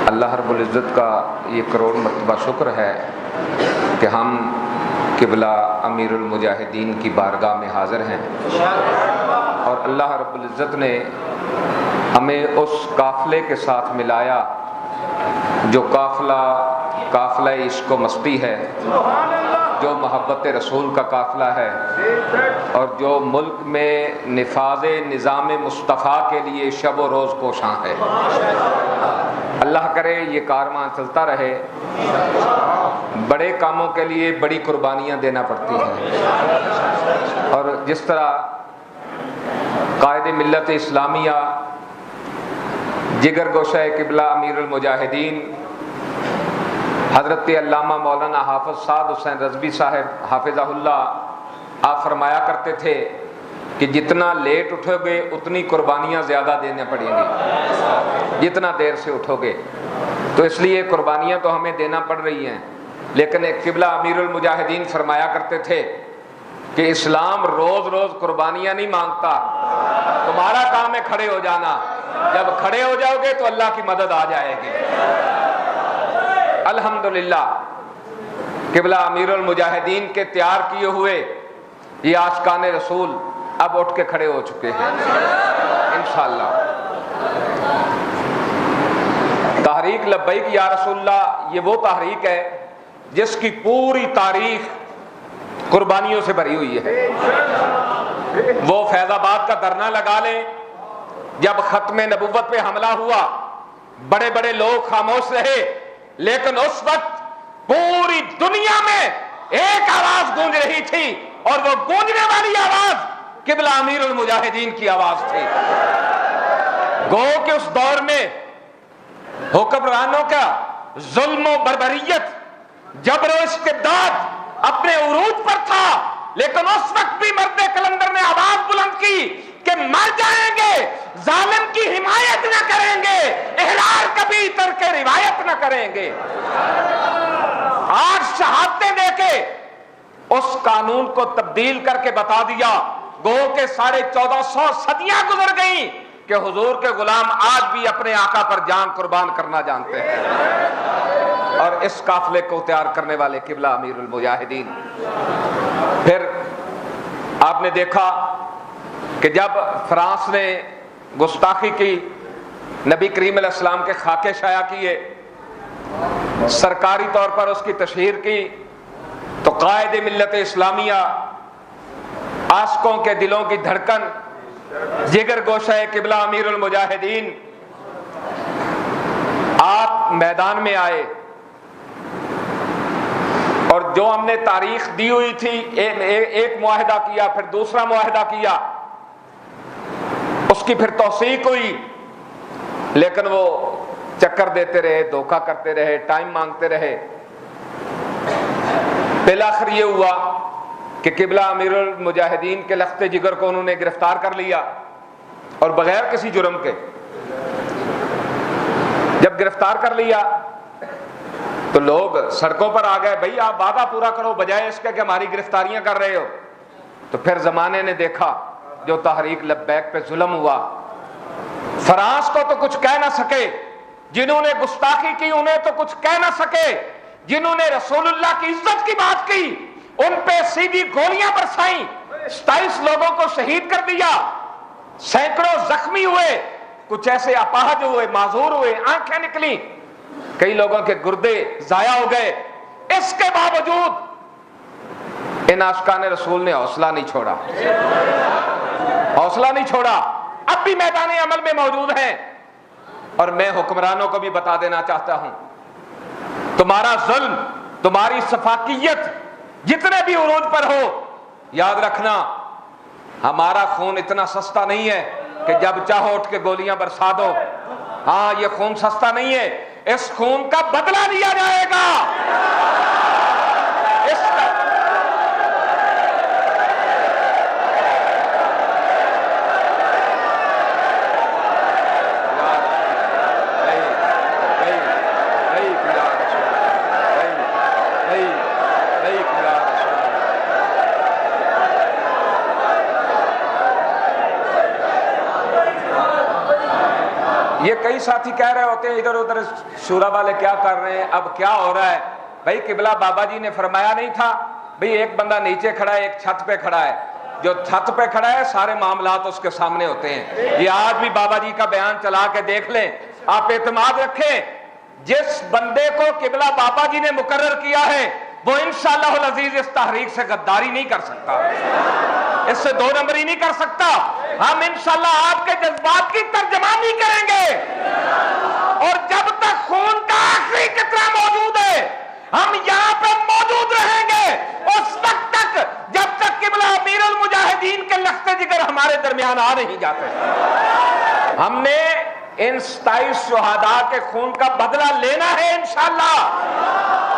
اللہ رب العزت کا یہ کروڑ مرتبہ شکر ہے کہ ہم قبلہ امیر المجاہدین کی بارگاہ میں حاضر ہیں، اور اللہ رب العزت نے ہمیں اس قافلے کے ساتھ ملایا جو قافلہ عشق و مستی ہے، جو محبت رسول کا قافلہ ہے، اور جو ملک میں نفاذ نظام مصطفیٰ کے لیے شب و روز کوشاں ہے۔ اللہ کرے یہ کارواں چلتا رہے۔ بڑے کاموں کے لیے بڑی قربانیاں دینا پڑتی ہیں، اور جس طرح قائد ملت اسلامیہ جگر گوشہ قبلہ امیر المجاہدین حضرت علامہ مولانا حافظ سعد حسین رضوی صاحب حافظہ اللہ آپ فرمایا کرتے تھے کہ جتنا لیٹ اٹھو گے اتنی قربانیاں زیادہ دینا پڑیں گی جتنا دیر سے اٹھو گے، تو اس لیے قربانیاں تو ہمیں دینا پڑ رہی ہیں، لیکن قبلہ امیر المجاہدین فرمایا کرتے تھے کہ اسلام روز روز قربانیاں نہیں مانگتا، تمہارا کام ہے کھڑے ہو جانا، جب کھڑے ہو جاؤ گے تو اللہ کی مدد آ جائے گی۔ الحمدللہ قبلہ امیر المجاہدین کے تیار کیے ہوئے یہ عاشقان رسول اب اٹھ کے کھڑے ہو چکے ہیں انشاءاللہ۔ تحریک لبیک یا رسول اللہ یہ وہ تحریک ہے جس کی پوری تاریخ قربانیوں سے بھری ہوئی ہے۔ وہ فیض آباد کا دھرنا لگا لیں، جب ختم نبوت پہ حملہ ہوا بڑے بڑے لوگ خاموش رہے، لیکن اس وقت پوری دنیا میں ایک آواز گونج رہی تھی، اور وہ گونجنے والی آواز قبلہ امیر المجاہدین کی آواز تھی۔ گو کہ اس دور میں حکمرانوں کا ظلم و بربریت، جبر و استبداد اپنے عروج پر تھا، لیکن اس وقت بھی مرد کلندر نے آواز بلند کی کہ مر جائیں گے، ظالم کی حمایت نہ کریں گے، احرار کبھی ترک روایت نہ کریں گے۔ آج شہادتیں دے کے اس قانون کو تبدیل کر کے بتا دیا، گو کہ 1450 صدیاں گزر گئیں کہ حضور کے غلام آج بھی اپنے آقا پر جان قربان کرنا جانتے ہیں، اور اس قافلے کو تیار کرنے والے قبلہ امیر المجاہدین۔ پھر آپ نے دیکھا کہ جب فرانس نے گستاخی کی، نبی کریم علیہ السلام کے خاکے شائع کیے، سرکاری طور پر اس کی تشہیر کی، تو قائد ملت اسلامیہ، عاشقوں کے دلوں کی دھڑکن، جگر گوشہ قبلہ امیر المجاہدین، آپ میدان میں آئے، اور جو ہم نے تاریخ دی ہوئی تھی، ایک معاہدہ کیا، پھر دوسرا معاہدہ کیا، اس کی پھر توثیق ہوئی، لیکن وہ چکر دیتے رہے، دھوکہ کرتے رہے، ٹائم مانگتے رہے۔ بالآخر یہ ہوا کہ قبلہ امیر المجاہدین کے لخت جگر کو انہوں نے گرفتار کر لیا، اور بغیر کسی جرم کے جب گرفتار کر لیا تو لوگ سڑکوں پر آ گئے، بھئی آپ وعدہ پورا کرو بجائے اس کے کہ ہماری گرفتاریاں کر رہے ہو۔ تو پھر زمانے نے دیکھا جو تحریک لبیک پہ ظلم ہوا، فرانس کو تو کچھ کہہ نہ سکے، جنہوں نے گستاخی کی انہیں تو کچھ کہہ نہ سکے، جنہوں نے رسول اللہ کی عزت کی بات کی ان پہ سیدھی گولیاں برسائیں، 27 لوگوں کو شہید کر دیا، سینکڑوں زخمی ہوئے، کچھ ایسے اپاہج ہوئے، معذور ہوئے، آنکھیں نکلی، کئی لوگوں کے گردے ضائع ہو گئے۔ اس کے باوجود ان عاشقان رسول نے حوصلہ نہیں چھوڑا، حوصلہ نہیں چھوڑا، اب بھی میدان عمل میں موجود ہیں۔ اور میں حکمرانوں کو بھی بتا دینا چاہتا ہوں، تمہارا ظلم، تمہاری سفاکیت جتنے بھی عروج پر ہو، یاد رکھنا ہمارا خون اتنا سستا نہیں ہے کہ جب چاہو اٹھ کے گولیاں برسا دو۔ ہاں یہ خون سستا نہیں ہے، اس خون کا بدلہ لیا جائے گا۔ یہ کئی ساتھی کہہ رہے ہوتے ہیں ادھر ادھر شورا والے کیا کر رہے ہیں، اب کیا ہو رہا ہے؟ بھائی قبلہ بابا جی نے فرمایا نہیں تھا بھئی ایک بندہ نیچے کھڑا ہے ایک چھت پہ کھڑا ہے، جو چھت پہ کھڑا ہے سارے معاملات اس کے سامنے ہوتے ہیں۔ یہ آج بھی بابا جی کا بیان چلا کے دیکھ لیں، آپ اعتماد رکھیں، جس بندے کو قبلہ بابا جی نے مقرر کیا ہے وہ انشاءاللہ العزیز اس تحریک سے غداری نہیں کر سکتا، اس سے دو نمبری نہیں کر سکتا۔ ہم انشاءاللہ آپ کے جذبات کی ترجمانی کریں گے، اور جب تک خون کا آخری قطرہ موجود ہے ہم یہاں پہ موجود رہیں گے، اس وقت تک جب تک قبلہ امیر المجاہدین کے لخت جگر ہمارے درمیان آ نہیں جاتے۔ ہم نے ان 27 شہداء کے خون کا بدلہ لینا ہے انشاءاللہ،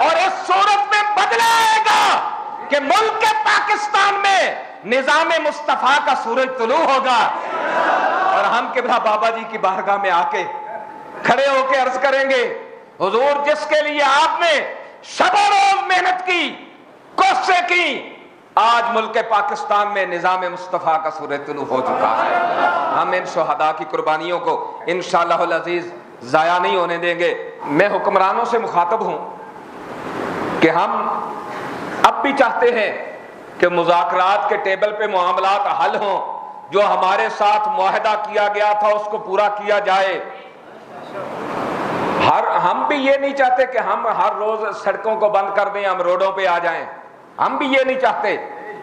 اور اس صورت میں بدلہ آئے گا کہ ملک پاکستان میں نظام مصطفیٰ کا سورج طلوع ہوگا، اور ہم قبلہ بابا جی کی بارگاہ میں آ کے کھڑے ہو کے عرض کریں گے حضور جس کے لیے آپ نے شب و روز محنت کی، کوششیں کی، آج ملک پاکستان میں نظام مصطفیٰ کا سورج طلوع ہو چکا ہے۔ ہم ان شہداء کی قربانیوں کو انشاءاللہ العزیز ضائع نہیں ہونے دیں گے۔ میں حکمرانوں سے مخاطب ہوں کہ ہم اب بھی چاہتے ہیں کہ مذاکرات کے ٹیبل پہ معاملات حل ہوں، جو ہمارے ساتھ معاہدہ کیا گیا تھا اس کو پورا کیا جائے۔ ہم بھی یہ نہیں چاہتے کہ ہم ہر روز سڑکوں کو بند کر دیں، ہم روڈوں پہ آ جائیں، ہم بھی یہ نہیں چاہتے۔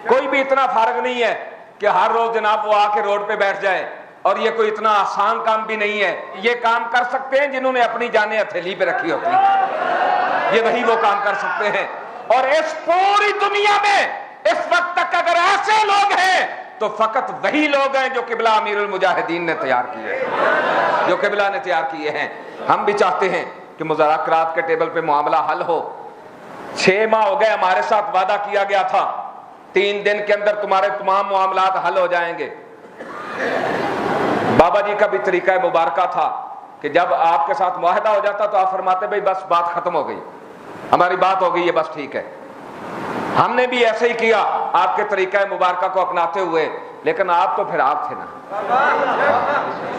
کوئی بھی اتنا فارغ نہیں ہے کہ ہر روز جناب وہ آ کے روڈ پہ بیٹھ جائے، اور یہ کوئی اتنا آسان کام بھی نہیں ہے۔ یہ کام کر سکتے ہیں جنہوں نے اپنی جانیں ہتھیلی پہ رکھی ہوتی ہیں، یہ وہی وہ کام کر سکتے ہیں۔ اور اس پوری دنیا میں اس وقت تک اگر ایسے لوگ ہیں تو فقط وہی لوگ ہیں جو قبلہ امیر المجاہدین نے تیار کیے ہیں، جو قبلہ نے تیار کیے ہیں۔ ہم بھی چاہتے ہیں کہ مذاکرات کے ٹیبل پہ معاملہ حل ہو۔ 6 ماہ ہو گئے، ہمارے ساتھ وعدہ کیا گیا تھا 3 دن کے اندر تمہارے تمام معاملات حل ہو جائیں گے۔ بابا جی کا بھی طریقہ مبارکہ تھا کہ جب آپ کے ساتھ معاہدہ ہو جاتا تو آپ فرماتے بھائی بس بات ختم ہو گئی، ہماری بات ہو گئی ہے، بس ٹھیک ہے۔ ہم نے بھی ایسے ہی کیا آپ کے طریقہ مبارکہ کو اپناتے ہوئے، لیکن آپ تو پھر آپ تھے نا،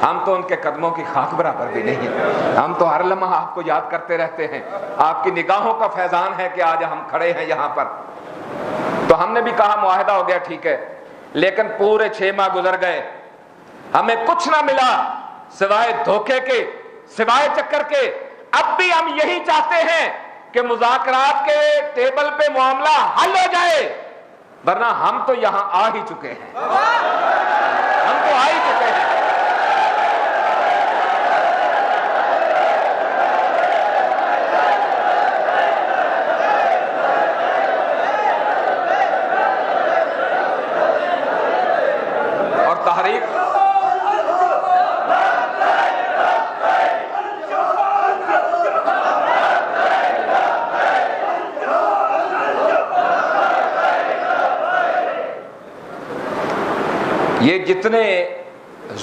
ہم تو ان کے قدموں کی خاک برابر بھی نہیں، ہم تو ہر لمحہ آپ کو یاد کرتے رہتے ہیں۔ آپ کی نگاہوں کا فیضان ہے کہ آج ہم کھڑے ہیں یہاں پر۔ تو ہم نے بھی کہا معاہدہ ہو گیا ٹھیک ہے، لیکن پورے 6 ماہ گزر گئے، ہمیں کچھ نہ ملا سوائے دھوکے کے، سوائے چکر کے۔ اب بھی ہم یہی چاہتے ہیں کہ مذاکرات کے ٹیبل پہ معاملہ حل ہو جائے، ورنہ ہم تو یہاں آ ہی چکے ہیں، ہم تو آ ہی چکے ہیں۔ اور تحریک یہ جتنے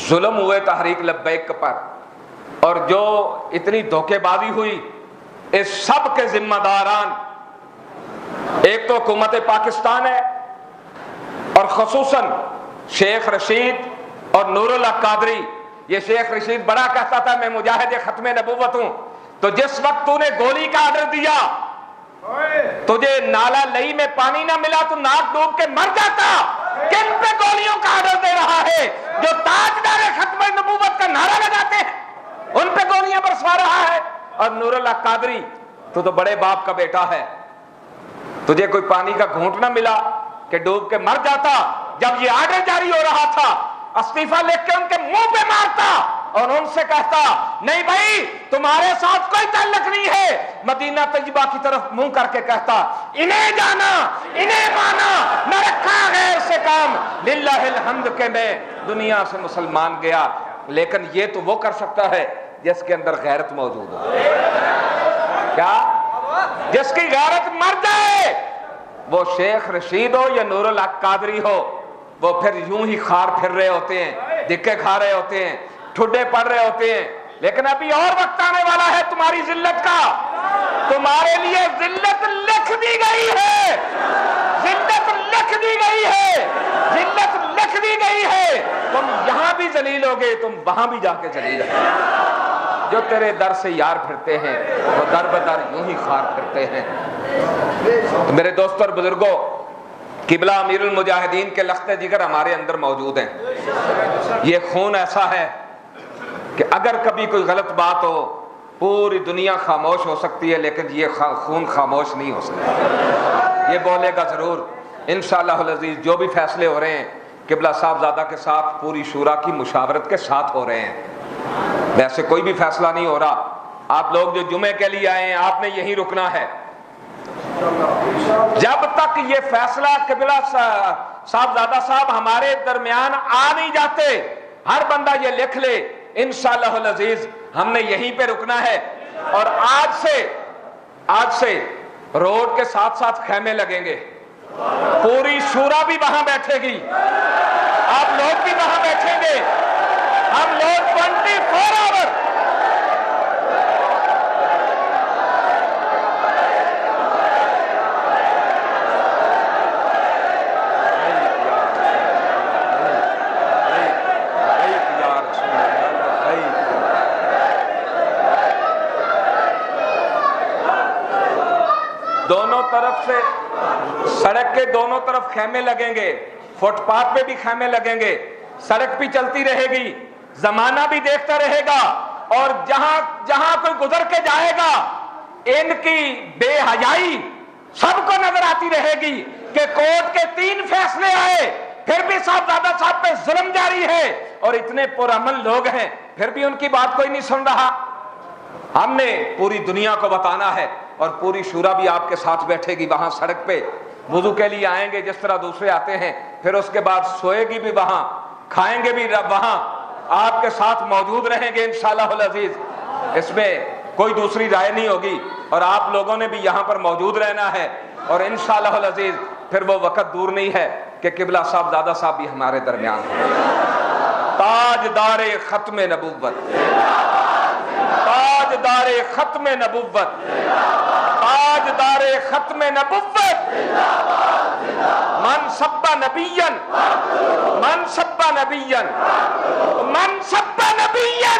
ظلم ہوئے تحریک لبیک پر اور جو اتنی دھوکے بازی ہوئی، اس سب کے ذمہ داران ایک تو حکومت پاکستان ہے، اور خصوصاً شیخ رشید اور نور اللہ قادری۔ یہ شیخ رشید بڑا کہتا تھا میں مجاہد ختم نبوت ہوں، تو جس وقت تو نے گولی کا آرڈر دیا، تجھے نالا لئی میں پانی نہ ملا تو ناک ڈوب کے مر جاتا۔ کن پہ گولیوں کا آرڈر دے رہا ہے؟ جو تاجدار ختم نبوت کا نعرہ لگاتے ہیں ان پہ گولیاں برسوا رہا ہے۔ اور نور اللہ قادری تو بڑے باپ کا بیٹا ہے، تجھے کوئی پانی کا گھونٹ نہ ملا کہ ڈوب کے مر جاتا؟ جب یہ آرڈر جاری ہو رہا تھا استعفیٰ لکھ کے ان کے منہ پہ مارتا اور ان سے کہتا نہیں بھائی تمہارے ساتھ کوئی تعلق نہیں ہے، مدینہ طیبہ کی طرف منہ کر کے کہتا انہیں جانا انہیں مانا، نہ رکھا غیر سے کام، للہ الحمد کہ میں دنیا سے مسلمان گیا۔ لیکن یہ تو وہ کر سکتا ہے جس کے اندر غیرت موجود ہو، کیا جس کی غیرت مر جائے، وہ شیخ رشید ہو یا نور الحق قادری ہو، وہ پھر یوں ہی خار پھر رہے ہوتے ہیں، دھکے کھا رہے ہوتے ہیں، ٹھڈے پڑ رہے ہوتے ہیں۔ لیکن ابھی اور وقت آنے والا ہے تمہاری ذلت کا، تمہارے لیے ذلت لکھ دی گئی ہے، ذلت لکھ دی گئی ہے، ذلت لکھ دی گئی ہے۔ تم یہاں بھی ذلیل ہوگے، تم وہاں بھی جا کے ذلیل ہوگے۔ جو تیرے در سے یار پھرتے ہیں وہ در بدر یوں ہی خار پھرتے ہیں۔ میرے دوستوں اور بزرگوں، قبلہ امیر المجاہدین کے لخت جگر ہمارے اندر موجود ہیں۔ یہ خون ایسا ہے کہ اگر کبھی کوئی غلط بات ہو پوری دنیا خاموش ہو سکتی ہے، لیکن یہ خون خاموش نہیں ہو سکتا، یہ بولے گا ضرور۔ انشاءاللہ العزیز جو بھی فیصلے ہو رہے ہیں قبلہ صاحبزادہ کے ساتھ پوری شورا کی مشاورت کے ساتھ ہو رہے ہیں، ویسے کوئی بھی فیصلہ نہیں ہو رہا۔ آپ لوگ جو جمعے کے لیے آئے ہیں آپ نے یہیں رکنا ہے، جب تک یہ فیصلہ قبلہ صاحبزادہ صاحب ہمارے درمیان آ نہیں جاتے، ہر بندہ یہ لکھ لے انشاءاللہ العزیز ہم نے یہیں پہ رکنا ہے۔ اور آج سے روڈ کے ساتھ ساتھ خیمے لگیں گے، پوری شورا بھی وہاں بیٹھے گی، آپ لوگ بھی وہاں بیٹھیں گے، ہم لوگ 24 آور دونوں طرف سے سڑک کے دونوں طرف خیمے لگیں گے، فٹ پاتھ پہ بھی خیمے لگیں گے، سڑک بھی چلتی رہے گی، زمانہ بھی دیکھتا رہے گا، اور جہاں کوئی گزر کے جائے گا ان کی بے حیائی سب کو نظر آتی رہے گی کہ کورٹ کے 3 فیصلے آئے پھر بھی صاحبزادہ صاحب پہ ظلم جاری ہے، اور اتنے پرامن لوگ ہیں پھر بھی ان کی بات کوئی نہیں سن رہا۔ ہم نے پوری دنیا کو بتانا ہے، اور پوری شورا بھی آپ کے ساتھ بیٹھے گی وہاں سڑک پہ، وضو کے لیے آئیں گے جس طرح دوسرے آتے ہیں، پھر اس کے بعد سوئے گی بھی وہاں، کھائیں گے بھی وہاں، آپ کے ساتھ موجود رہیں گے انشاءاللہ العزیز، اس میں کوئی دوسری رائے نہیں ہوگی، اور آپ لوگوں نے بھی یہاں پر موجود رہنا ہے، اور انشاءاللہ العزیز پھر وہ وقت دور نہیں ہے کہ قبلہ صاحبزادہ صاحب بھی ہمارے درمیان ہیں۔ تاجدار ختم نبوت، تاجدار ختم نبوت، تاجدار ختم نبوت، من سب نبیا، من سب نبیا، من سب نبیا